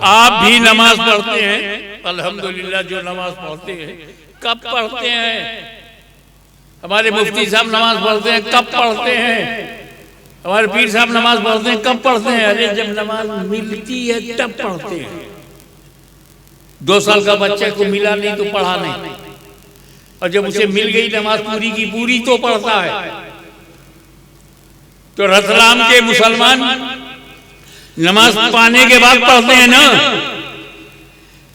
आप भी नमाज पढ़ते हैं अल्हम्दुलिल्लाह। जो नमाज पढ़ते हैं कब पढ़ते हैं? हमारे मुफ्ती साहब नमाज पढ़ते हैं कब पढ़ते हैं? हमारे पीर साहब नमाज पढ़ते हैं कब पढ़ते हैं? अरे जब नमाज मिलती है तब पढ़ते हैं। 2 साल का बच्चे को मिला नहीं तो पढ़ा नहीं, और जब उसे मिल गई नमाज पूरी की पूरी तो पढ़ता है। तो रतलाम के मुसलमान नमाज पाने के बाद पढ़ते हैं ना,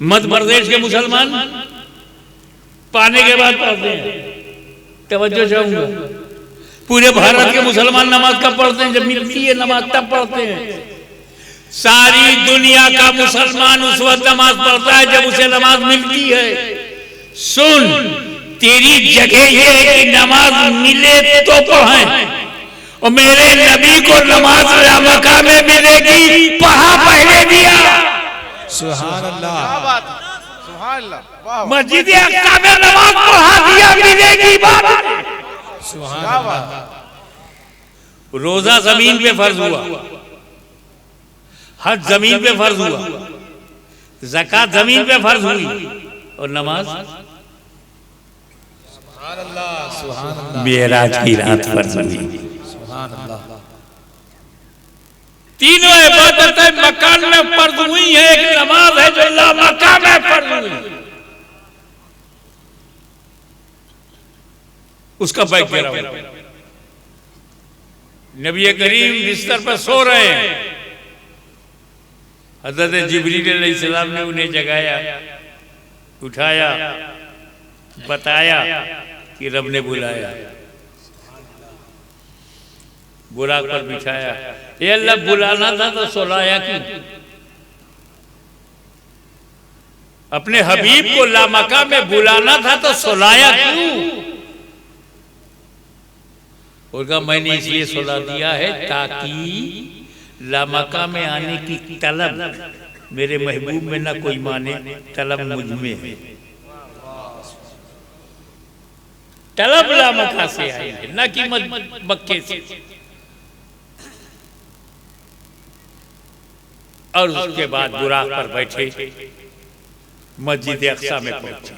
मध्य प्रदेश के मुसलमान पाने के बाद पढ़ते हैं। तवज्जो चाहूंगा, पूरे भारत के मुसलमान नमाज कब पढ़ते हैं? जब मिलती है नमाज तब पढ़ते हैं। सारी दुनिया का मुसलमान उस वक्त नमाज पढ़ता है जब उसे नमाज मिलती है। सुन, तेरी जगह ये है कि नमाज मिले तो पढ़ें, और मेरे नबी को नमाज मक्का में मिलेगी, पढ़ा पहले दिया। सुभान अल्लाह, क्या बात है, सुभान अल्लाह। मस्जिद अक्सा में नमाज पढ़ा दिया, मिलेगी बात। सुभान अल्लाह। रोजा जमीन पे फर्ज हुआ, हज जमीन पे फर्ज हुआ, ज़कात जमीन पे फर्ज हुई, और नमाज सुभान अल्लाह, सुभान अल्लाह, मेराज की रात फर्ज हुई। सुभान अल्लाह। तीनों इबादतें मकान में फर्ज हुई है, एक नमाज है जो अल्लाह मक्का में फर्ज हुई। उसका बैकग्राउंड, नबी करीम बिस्तर पर सो रहे हैं, हज़रत जिब्रील अलैहिस्सलाम ने उन्हें जगाया, उठाया, बताया कि रब ने बुलाया, बुराक पर बिठाया। ये अल्लाह बुलाना था तो सुलाया क्यों? अपने हबीब को लामका में बुलाना था तो सुलाया क्यों? उनका मैंने इसलिए सुला दिया है ताकि लामका में आने की तलब मेरे महबूब में ना कोई माने, तलब मुझ में है। तलब लामका से आई है, ना कि मक्के से। और उसके बाद बुराक पर बैठे मस्जिद अक्सा में पहुंचे।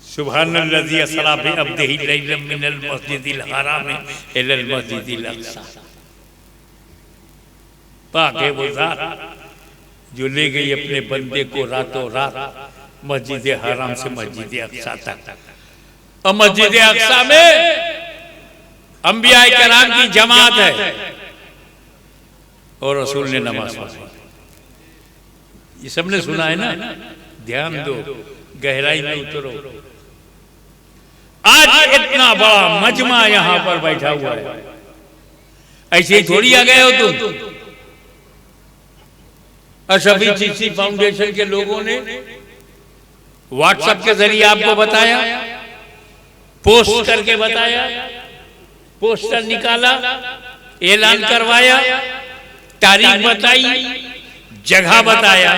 सुब्हानल्लज़ी अस्रा बिअब्दिही लैलन मिनल मस्जिदिल हराम इलल मस्जिदिल अक्सा। पाक है वो ज़ात जो ले गई अपने बंदे को रातों रात मस्जिद हराम से मस्जिद अक्सा तक। और मस्जिद अक्सा में अंबिया किराम की जमात है और रसूल ने नमाज पढ़ी। ये सबने सुना है ना, ध्यान दो, गहराई में उतरो। आज इतना बड़ा मजमा यहां पर बैठा हुआ है, ऐसे ही थोड़ी आ गए हो तुम। अशफी चिश्ती फाउंडेशन के लोगों ने व्हाट्सएप के जरिए आपको बताया, पोस्ट करके बताया, पोस्टर निकाला, ऐलान करवाया, तारीख बताई, जगह बताया,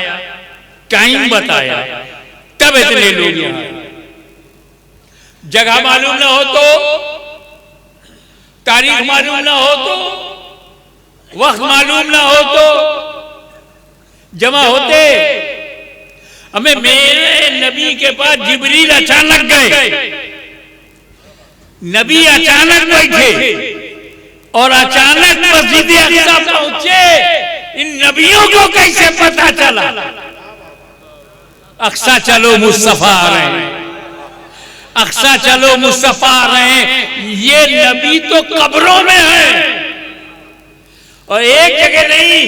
टाइम बताया, तब इतने लोग यहाँ। जगह मालूम ना हो तो, तारीख मालूम ना हो तो, वक्त मालूम ना हो तो जमा होते। हमें मेरे नबी के पास जिब्रील अचानक गए, नबी अचानक बैठे और अचानक मस्जिद अक्सा पहुंचे। इन नबियों को कैसे पता चला? अक्सा चलो मुस्तफा आ रहे हैं, अक्सा चलो मुस्तफा आ रहे हैं। ये नबी तो कब्रों में है, और एक जगह नहीं,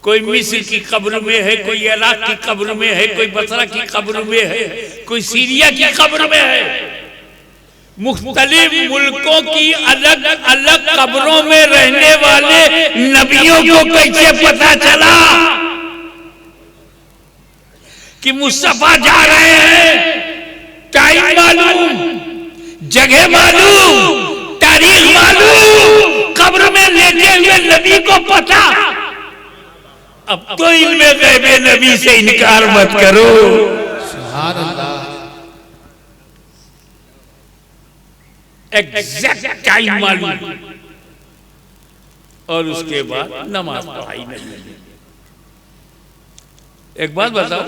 कोई मिस्र की कब्र में है, कोई इराक की कब्र में है, कोई बसरा की कब्र में है, कोई सीरिया की कब्र में है। मुख्तलिफ मुल्कों की अलग अलग कब्रों में रहने वाले नबियों को कैसे पता चला कि मुस्तफा जा रहे हैं? टाइम मालूम, जगह मालूम, तारीख मालूम, कब्र में लेटे हुए नबी को पता। अब तो इल्मे गैबे नबी से इनकार मत करो। सुभान अल्लाह। एग्जैक्ट टाइम मालूम, और उसके बाद नमाज पढ़ाई नहीं। एक बात बताओ,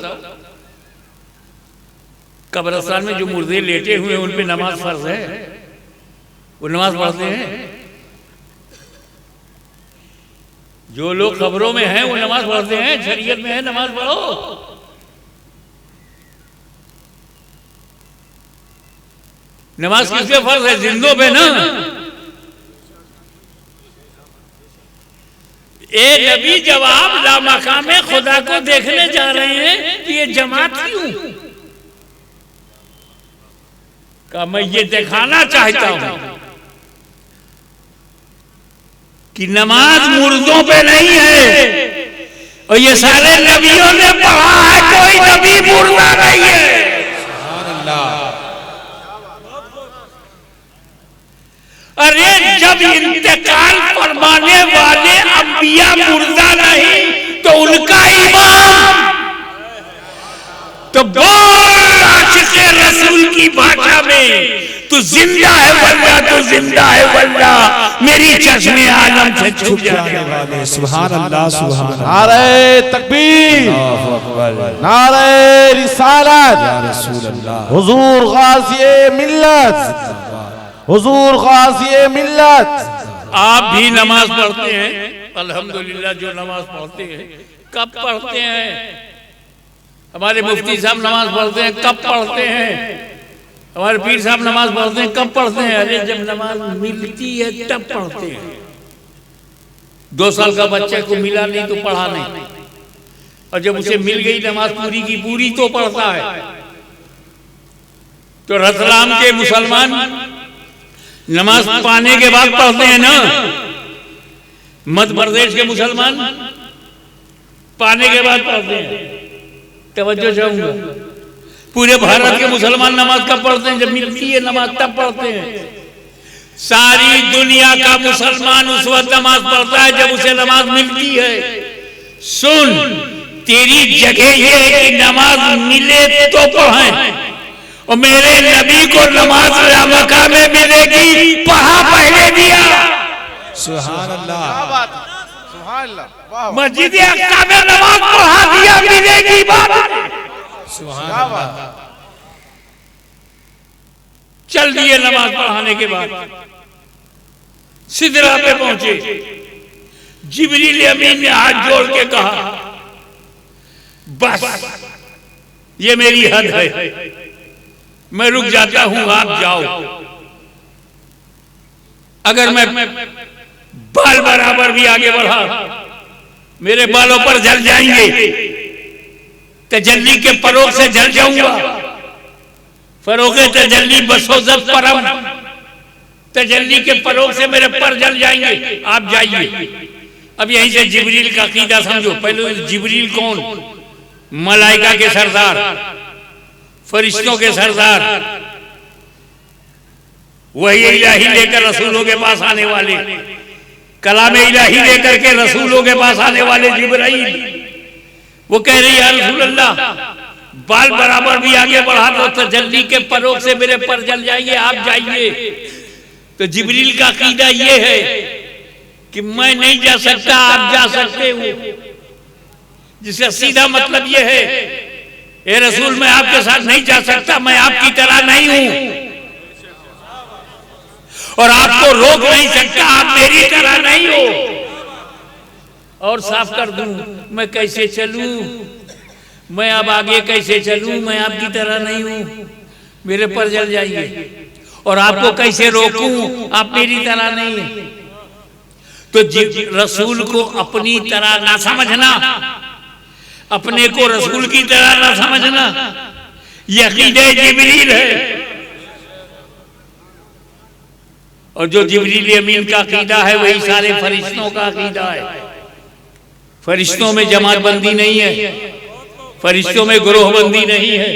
कब्रिस्तान में जो मुर्दे लेटे हुए हैं उन पे नमाज फर्ज है? वो नमाज पढ़ते हैं? जो लोग खबरों में हैं वो नमाज पढ़ते हैं? शरीयत में है नमाज पढ़ो। नमाज किसके फर्ज है? जिंदों पे ना। ए नबी जवाब लामकामे खुदा को देखने जा रहे हैं कि ये जमात क्यों? का मैं ये दिखाना चाहता हूं कि नमाज मुर्दों पे नहीं है, और ये सारे नबियों ने पढ़ा है, कोई नबी मुर्दा नहीं है। अरे जब इंतकाल फरमाने वाले अंबिया मुर्दा नहीं तो उनका इमाम तो बोल आशिक़े रसूल की भाषा में, तू जिंदा है वल्ला, तू जिंदा है वल्ला, मेरी चश्मे आलम से छुप जाने वाले। सुभान अल्लाह, सुभान अल्लाह। नारे तकबीर, नारे रिसालत, या रसूल अल्लाह, हुजूर गाज़िए मिल्लत, हुजूर गाज़िए मिल्लत। आप भी नमाज पढ़ते हैं अल्हम्दुलिल्लाह। जो नमाज पढ़ते हैं कब पढ़ते हैं? हमारे मुफ्ती साहब नमाज पढ़ते हैं कब पढ़ते हैं? हमारे पीर साहब नमाज पढ़ते हैं कब पढ़ते हैं? अरे जब नमाज मिलती है तब पढ़ते हैं। 2 साल का बच्चे को मिला नहीं तो पढ़ा नहीं, और जब उसे मिल गई नमाज पूरी की पूरी तो पढ़ता है। तो रतलाम के मुसलमान नमाज पाने के बाद पढ़ते हैं ना। मध्य प्रदेश के मुसलमान पाने के बाद पढ़ते हैं। तवज्जो चाहूंगा, पूरे भारत के मुसलमान नमाज कब पढ़ते हैं? जब मिलती है नमाज तब पढ़ते हैं। सारी दुनिया का मुसलमान उस वक्त नमाज पढ़ता है जब उसे नमाज मिलती है। सुन, तेरी जगह ये है कि नमाज मिले तो पढ़ें, और मेरे नबी को नमाज मक्का में मिलेगी, पढ़ा पहले दिया। सुभान अल्लाह, क्या बात है, सुभान अल्लाह, वाह वाह, मस्जिद अक्सा में नमाज पढ़ा दिया, मिलेगी बात। सुभान क्या अल्लाह। बात। चल दिए नमाज पढ़ाने के बाद सिदरा पे पहुंचे। जिब्रील अमीन ने हाथ जोड़ के कहा, बस ये मेरी हद है, मैं रुक जाता हूं, आप जाओ। अगर मैं बाल बराबर भी आगे बढ़ा, मेरे बालों पर जल जाएंगे, तजल्ली के फरोग से जल जाऊंगा। फरोगे तजल्ली बसोजत परम, तजल्ली के फरोग से मेरे पर जल जाएंगे, आप जाइए। अब यहीं से जिब्रील का अकीदा समझो। पहले जिब्रील कौन? मलाइका के सरदार, फरिश्तों के सरदार, वही इलाही लेकर रसूलों के पास आने वाले, कलाम इलाही लेकर के रसूलों के पास आने वाले जिब्राइल। वो कह रही है रसूल अल्लाह, बाल बराबर भी आगे बढ़ा दो तो तजल्ली के फरोग से मेरे पर जल जाएंगे, आप जाइए। तो जिब्रील का अकीदा ये है कि मैं नहीं जा सकता, आप जा सकते हो, जिसका सीधा मतलब ये है, ए रसूल मैं आपके साथ नहीं जा सकता, मैं आपकी तरह नहीं हूं, और आपको रोक नहीं सकता, आप मेरी तरह नहीं हो। और साफ कर दूं, मैं कैसे चलूं, मैं अब आगे कैसे चलूं, मैं आपकी तरह नहीं हूं, मेरे पर जल जाइए। और आपको कैसे रोकूं, आप मेरी तरह नहीं है। तो रसूल को अपनी तरह ना समझना, अपने को रसूल की तरह ना समझना, ये अकीदे जिब्रील है। और जो जिब्रील अमीन का अकीदा है वही सारे फरिश्तों का अकीदा है। फरिश्तों में जमातबंदी नहीं है, फरिश्तों में ग्रोहबंदी नहीं है,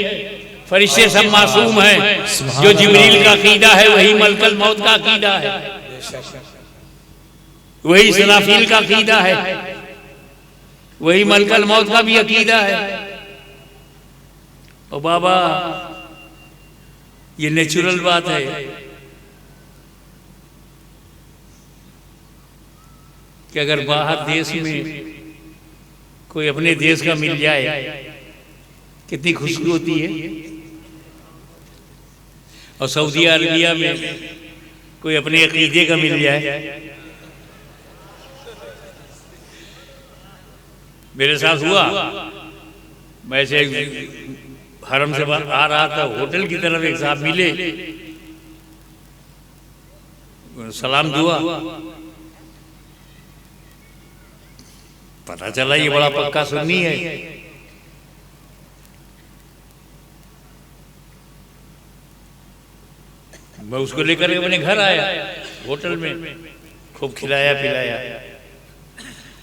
फरिश्ते सब मासूम हैं। जो जिब्रील का अकीदा है वही मलकल मौत का अकीदा है, वही इसराफील का अकीदा है, वही मलकल मौत का भी अकीदा है। और बाबा ये नेचुरल बात है कि अगर बाहर देश में कोई अपने देश का मिल जाए कितनी खुशी होती है। और सऊदी अरबिया में कोई अपने अकीदे का मिल जाए। मेरे साथ हुआ, मैं ऐसे हरम से आ रहा था, होटल की तरफ एक साहब मिले, सलाम दुआ, पता चला ये बड़ा पक्का सुन्नी है। मैं उसको लेकर अपने घर आया, होटल में खूब खिलाया पिलाया।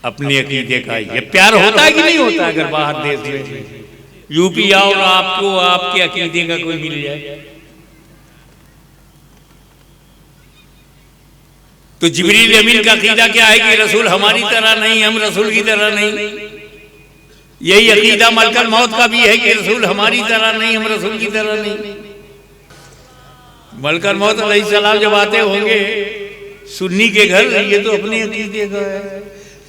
अपने अकीदे का ये प्यार होता है कि नहीं होता? अगर बाहर देश में यूपी आओ और आपको आपके अकीदे का कोई मिल जाए तो जिब्रील अमीन का अकीदा क्या है कि रसूल हमारी तरह नहीं, हम रसूल की तरह नहीं। यही अकीदा मलकल मौत का भी है कि रसूल हमारी तरह नहीं, हम रसूल की तरह नहीं। मलकल मौत अलैहिस्सलाम जब आते होंगे सुन्नी के घर, ये तो अपने अकीदे का है,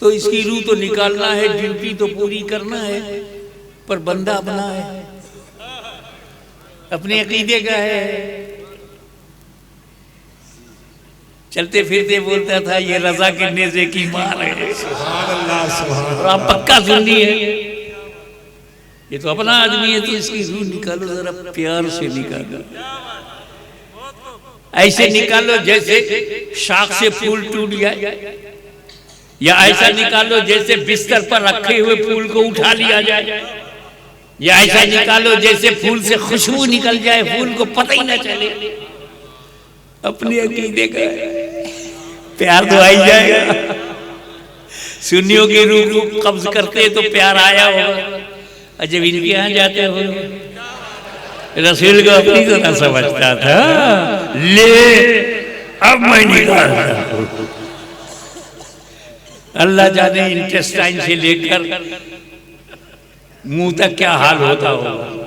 तो इसकी रूह तो निकालना है, ड्यूटी तो पूरी करना है, पर बंदा अपना है, अपने अकीदे का है। चलते फिरते बोलता था ये रजा करने से की मार है। सुभान अल्लाह, सुभान अल्लाह। आप पक्का सुन्नी है, ये तो अपना आदमी है, तो इसकी रूह निकालो, जरा प्यार से निकालो, ऐसे निकालो जैसे शाख से फूल टूट जाए, या ऐसा निकालो जैसे बिस्तर पर रखे हुए फूल को उठा लिया जाए, या ऐसा निकालो जैसे फूल से खुशबू निकल जाए, फूल को पता ही ना चले। अपने अकीदे का प्यार तो आ ही जाएगा। सुन्नियों की रूह को कब्ज करते तो प्यार आया होगा, और जब इनके यहाँ जाते हो रसूल को अपनी तरह समझता था, ले अब मैं निकालता हूं। अल्लाह जाने इंटेस्टाइन से लेकर मुंह तक क्या हाल होता होगा।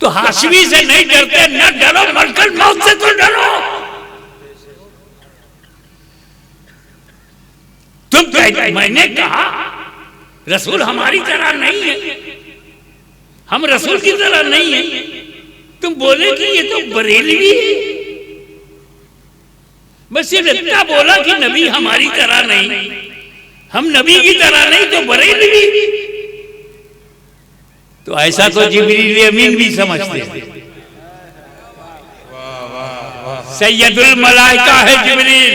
तो हाशमी से नहीं डरते, न डरो, मलकल मौत से तो डरो। तुम कहते, मैंने कहा रसूल हमारी तरह नहीं है, हम रसूल की तरह नहीं है, तुम बोले कि ये तो बरेलवी है। बस सिर्फ इतना बोला कि नबी हमारी तरह नहीं, हम नबी की तरह नहीं, तो बरेलवी। तो ऐसा तो जिब्रील अमीन भी समझते हैं। सैयदुल मलाइका है जिब्रील।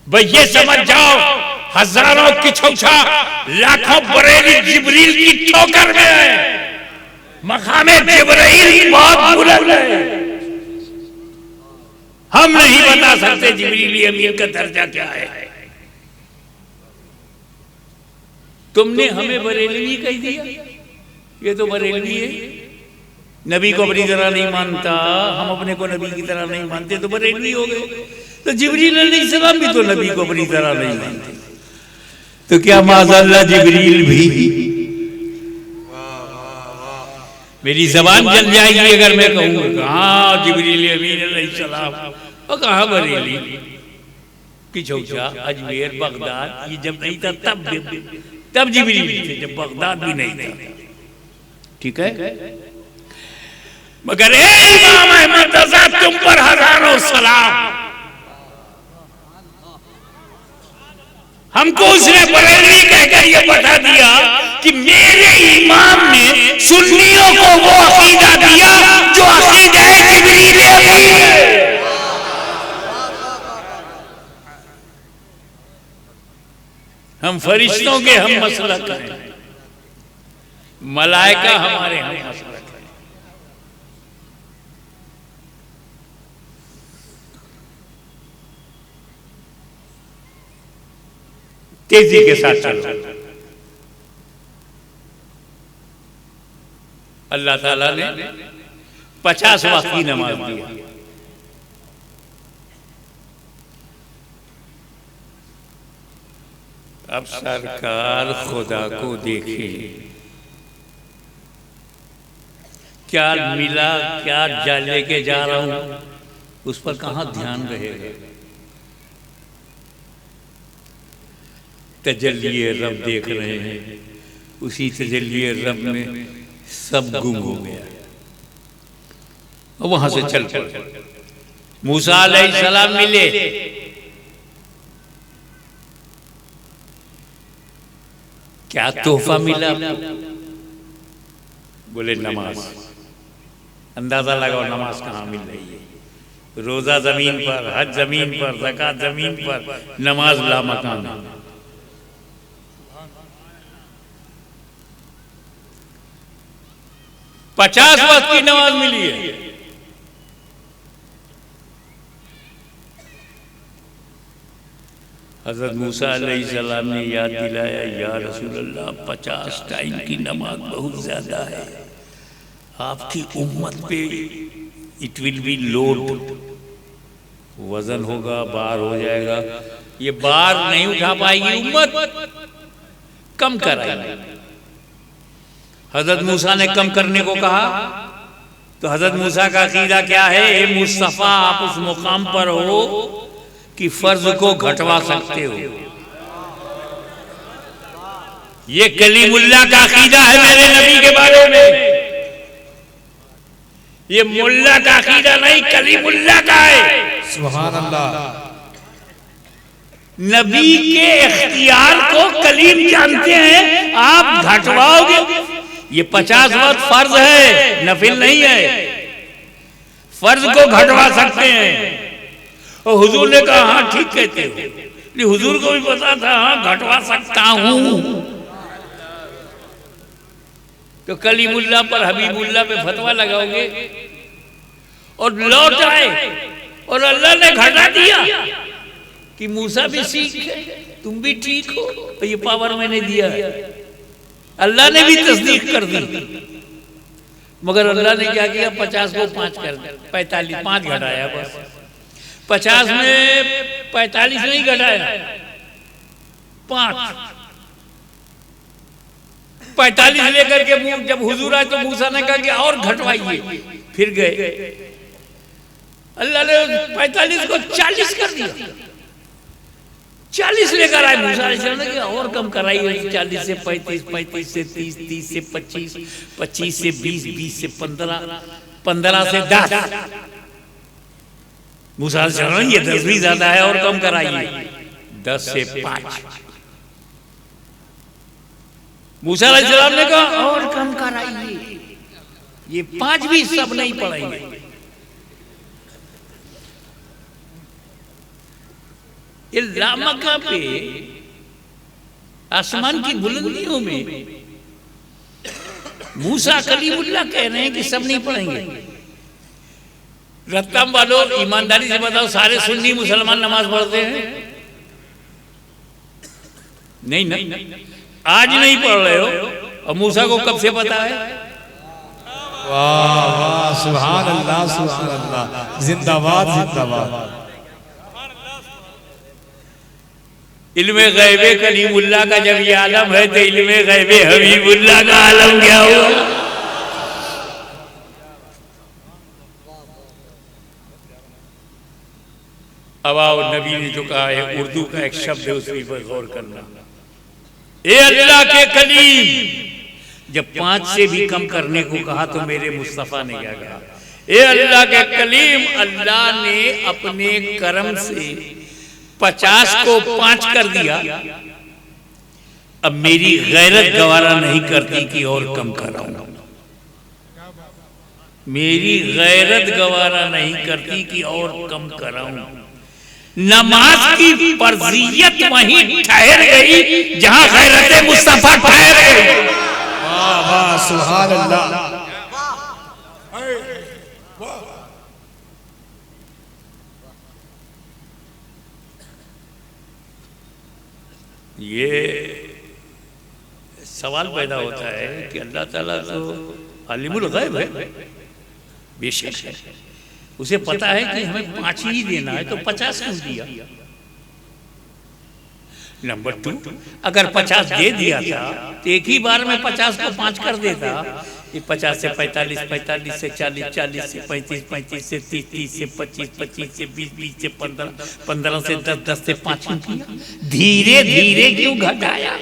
भाई ये समझ जाओ, हजारों की छौछा लाखों बरेली जिब्रील की ठोकर में है। मकामे जिब्रील बहुत बुलंद है, हम नहीं बता सकते जिब्रील अमीन का दर्जा क्या है। तुमने हमें बरेलवी कह दिया, ये तो बरेलवी है, नबी को अपनी तरह नहीं मानता, हम अपने को नबी की तरह नहीं मानते, तो बरेलवी हो गए। तो जिब्रील अलैहिस्सलाम भी तो नबी को अपनी तरह नहीं मानते, तो क्या माज़अल्लाह जिब्रील भी? मेरी जबान जल जाएगी अगर मैं कहूँगा हाँ जिब्रील अमीन अलैहिस्सलाम, और कहाँ बरेली की छौछा, अजमेर बगदाद, ये जब नहीं था तब जिब्रील थे, जब बगदाद भी नहीं था। ठीक है, मगर इमाम अहमद रज़ा तुम पर हजारों सलाम। हमको उसने बरेलवी कहकर ये बता दिया कि मेरे इमाम ने सुन्नियों को वो अकीदा दिया जो अकीदा जिब्रील अमीन है। हम फरिश्तों के हम मसलक हैं, मलाइका हमारे हम मसलक हैं। तेजी के साथ चलो। अल्लाह ताला ने 50 वक्त की नमाज दी। अब सरकार खुदा को देखे, क्या मिला, क्या लेके जा रहा हूं, उस पर कहां ध्यान रहेगा। तजल्ली रब देख रहे हैं, उसी तजल्ली रब में सब गुम हो गया और वहां से चल पड़े। मूसा अलैहिस्सलाम मिले, क्या तोहफा मिला? बोले नमाज। अंदाजा लगाओ नमाज कहाँ मिल रही है? रोजा जमीन पर, हज जमीन पर, ज़कात जमीन पर, नमाज लामकान। 50 वक्त की नमाज मिली है। हजरत मूसा अलैहिस्सलाम ने याद दिलाया, या रसूल अल्लाह 50 टाइम की नमाज बहुत ज्यादा है, आपकी उम्मत पे इट विल बी लोड, वजन होगा, बार हो जाएगा, ये बार नहीं उठा पाएगी उम्मत, कम कराएगी। हजरत मूसा ने कम करने को कहा तो हजरत मूसा का अकीदा क्या है? ए मुस्तफा, आप उस मुकाम पर हो कि फर्ज को घटवा सकते हो। ये कलीमुल्लाह का अकीदा है मेरे नबी के बारे में। ये मुल्ला का अकीदा नहीं, कलीमुल्लाह का है। सुभान अल्लाह। नबी के इख्तियार को कलीम जानते हैं, आप घटवाओगे। ये 50 वक्त फर्ज है, नफिल नहीं है। फर्ज को घटवा सकते हैं। और हुजूर ने कहा हाँ ठीक कहते हो। हुजूर को भी पता था हाँ घटवा सकता हूं। तो कलीमुल्लाह पर, हबीबुल्लाह पे फतवा लगाओगे और लौट आए और अल्लाह ने घटा दिया कि मूसा भी सीख है, तुम भी ठीक हो, तो ये पावर मैंने दिया है। अल्लाह ने भी तस्दीक कर दी, मगर अल्लाह ने क्या किया? 50 को 5 कर दिया, 45, 5 घटाया बस। 50 में 45 नहीं घटाया, 5। 45 लेकर के जब हुजूर आए तो मूसा ने कहा कि और घटवाइए, फिर गए। अल्लाह ने 45 को 40 कर दिया, 40 लेकर आए। मूसा ने कहा और कम कराइए, 40 से 35, 35 से 30, 30 से 25, 25 से 20, 20 से 15, 15 से 10। मूसा ये 10 भी ज्यादा है, और कम कराइए, 10 से 5। मूसा अलैहिस्सलाम ने कहा और कम कराइए, ये 5 भी सब नहीं पढ़ेंगे। ये लामका पे आसमान की बुलंदियों में मूसा कलीमुल्लाह कह रहे हैं कि सब नहीं पढ़ेंगे। रत्तम वालों, ईमानदारी से बताओ, सारे सुन्नी मुसलमान नमाज पढ़ते हैं? नहीं नहीं, आज नहीं पढ़ रहे हो, और मूसा को कब से पता है? वाह वाह, सुभान अल्लाह, सुभान अल्लाह, जिंदाबाद जिंदाबाद। इल्मे गैबे कलीमुल्लाह का जब ये आलम है, तो इल्मे गैबे हबीबुल्लाह का आलम क्या हुआ? अब आओ, नबी ने जो कहा है, उर्दू का एक शब्द है, उस पर गौर करना। ए अल्लाह के कलीम, जब 5 से भी कम करने को कहा तो मेरे मुस्तफा ने क्या कहा? ए अल्लाह के कलीम, अल्लाह ने अपने करम से 50 को 5 कर दिया। अब मेरी गैरत गवारा नहीं करती कि और कम कराऊं। मेरी गैरत गवारा नहीं करती कि और कम कराऊं। नमाज की फर्जियत वहीं ठहर गई जहां गैरत मुस्तफा ठहर गई। वाह वाह, सुभान अल्लाह। ये सवाल पैदा होता है कि अल्लाह ताला तो आलिमुल गैब है, बेशक है, उसे पता है कि हमें 5 ही देना है, तो 50 क्यों दिया? नंबर 2, अगर 50 दे दिया था तो एक ही बार में 50 को 5 कर देता। ये 50 से 45, 45 से 40, 40 से 35, 35 से 30, 30 से 25, 25 से 20, 20 से 15, 15 से 10, 10 से 5 क्यों किया? धीरे धीरे क्यों घटाया?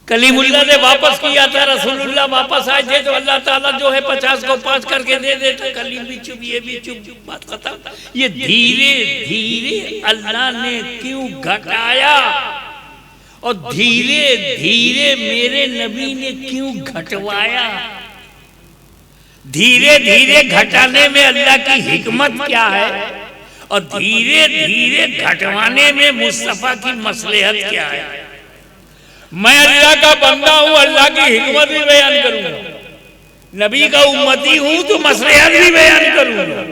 कलीमुल्लाह ने वापस किया था, रसूलुल्लाह वापस आए थे तो अल्लाह ताला जो है 50 को 5 करके दे देता। कलीम भी चुप, ये भी चुप, बात खत्म। ये धीरे धीरे अल्लाह ने क्यों घटाया और धीरे धीरे मेरे नबी ने क्यों घटवाया? धीरे धीरे घटाने में अल्लाह की हिकमत क्या है और धीरे धीरे घटवाने में मुस्तफा की मसलहत क्या है? मैं अल्लाह का बंदा हूं, अल्लाह की हिकमत भी बयान करूंगा, नबी का उम्मती हूं तो मसलहत भी बयान करूंगा।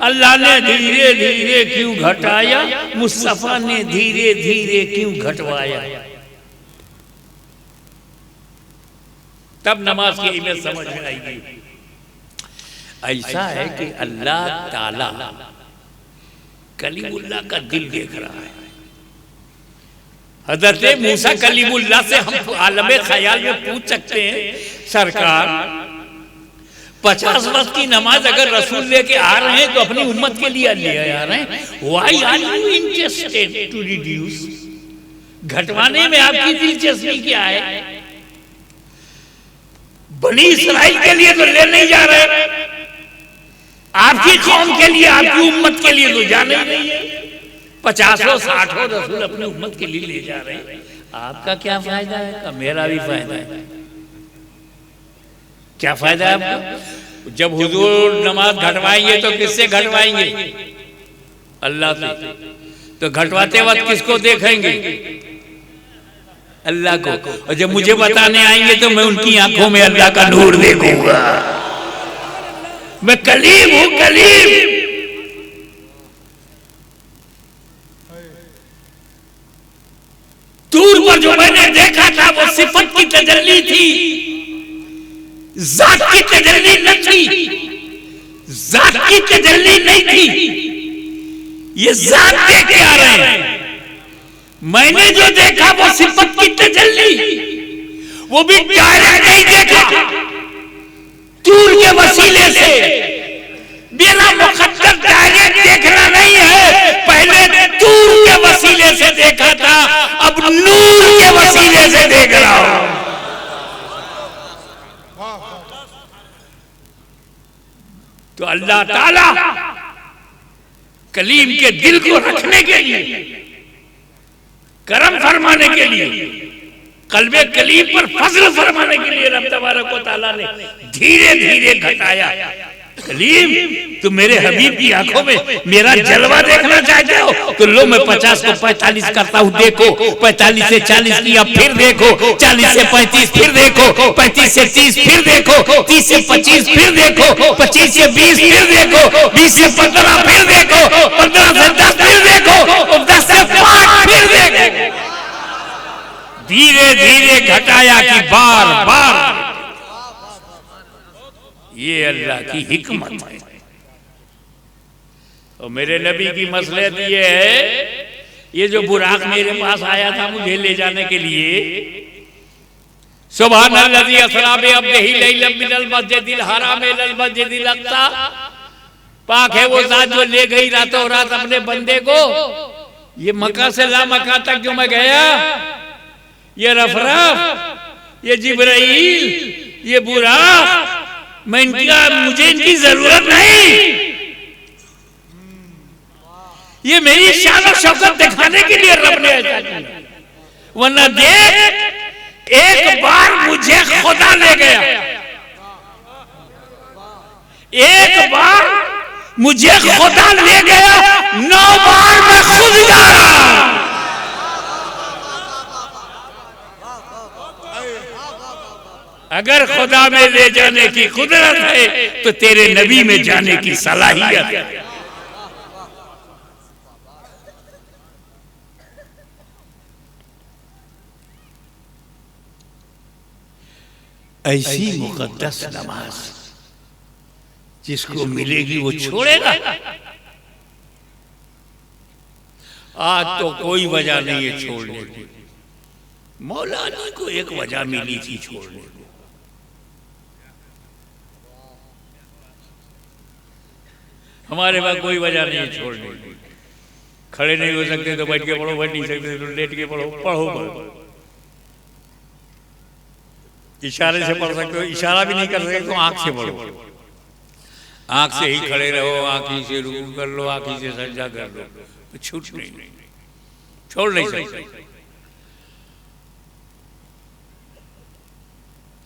अल्लाह ने धीरे धीरे क्यों घटाया, मुस्तफा ने धीरे धीरे क्यों घटवाया? तब नमाज की अहमियत समझ में आएगी। ऐसा है कि अल्लाह ताला कलीमुल्लाह का दिल देख रहा है। हज़रत मूसा कलीमुल्लाह से हम आलमे ख्याल में पूछ सकते हैं, सरकार 50 वक्त की नमाज अगर रसूल लेके आ रहे हैं तो अपनी उम्मत के लिए ले आ रहे हैं, why are you interested to reduce? घटवाने में आपकी दिलचस्पी क्या है? बनी इस्राइल के लिए तो ले नहीं जा रहे, आपकी कौम के लिए, आपकी उम्मत के लिए तो जाने ही नहीं है। 50 60 रसूल अपनी उम्मत के लिए ले जा रहे हैं, आपका क्या फायदा है? का मेरा भी फायदा है। क्या फायदा है आपको? जब हुजूर नमाज घटवाएंगे तो किससे घटवाएंगे? अल्लाह से। तो घटवाते वक्त किसको देखेंगे? अल्लाह को। और जब मुझे बताने आएंगे तो मैं उनकी आंखों में अल्लाह का नूर देखूंगा। मैं कलीम हूं, कलीम। दूर पर जो मैंने देखा था वो सिफत की तजल्ली थी, जात की तजल्ली न थी, जात की तजल्ली नहीं थी। ये जात देख के आ रहे हैं। मैंने जो देखा वो सिफत की तजल्ली, वो भी डायरेक्ट नहीं देखा, दूर के वसीले से। बिना मुकद्दर डायरेक्ट देखना नहीं है, पहले दूर के वसीले से देखा था, अब नूर के वसीले से देख रहा हूं। तो अल्लाह ताला कलीम के दिल को रखने के लिए, करम फरमाने के लिए, कल्बे कलीम पर फजल फरमाने के लिए रब तबारक व तआला ने धीरे धीरे घटाया। कलीम, तुम मेरे हबीब की आंखों में मेरा जलवा देखना चाहते हो तो लो, मैं 50 को 45 करता हूं, देखो। 45 से 40 किया, फिर देखो। 40 से 35 फिर देखो। 35 से 30 फिर देखो। 30 से 25 फिर देखो। 25 से 20 फिर देखो। 20 से 15 फिर देखो। 15 से 10 फिर देखो। 10 से 5 फिर देखो। धीरे धीरे घटाया कि बार बार। ये अल्लाह की हिकमत है। और मेरे नबी की मसलहत ये है, ये जो बुराक मेरे पास आया था मुझे ले जाने के लिए, सुब्हानल्लाज़ी असरा बिअब्दिही लैलन मिनल मस्जिदिल हराम इलल मस्जिदिल अक़सा, पाक है वो जात जो ले गई रातों रात अपने बंदे को। ये मक्का से ला मक्का तक जो मैं गया, ये रफरफ, ये जिब्राइल, ये बुराक, मुझे इनकी जरूरत नहीं। ये मेरी शान और शौकत दिखाने के लिए रब ने ऐसा किया। वरना देख, एक बार मुझे खुदा ले गया, एक बार मुझे खुदा ले गया, 9 बार मैं खुद जा रहा हूं। अगर खुदा में ले जाने की कुदरत है तो तेरे नबी में जाने की सलाहियत है। ऐसी मुकद्दस नमाज जिसको मिलेगी वो छोड़ेगा। आज तो कोई वजह नहीं है छोड़ने की। मौलाना को एक वजह मिली थी छोड़ने को, हमारे पास कोई वजह नहीं है छोड़ने की। खड़े नहीं हो सकते तो बैठ के पढ़ो, बैठ नहीं सकते तो लेट के पढ़ो, पढ़ो इशारे से पढ़ सकते हो, इशारा भी नहीं कर सकते तो आंख से पढ़ो, आंख से ही खड़े रहो, आंख ही से रुकू कर लो, आंख ही से सजदा कर लो, छूट नहीं, छोड़ नहीं सकते।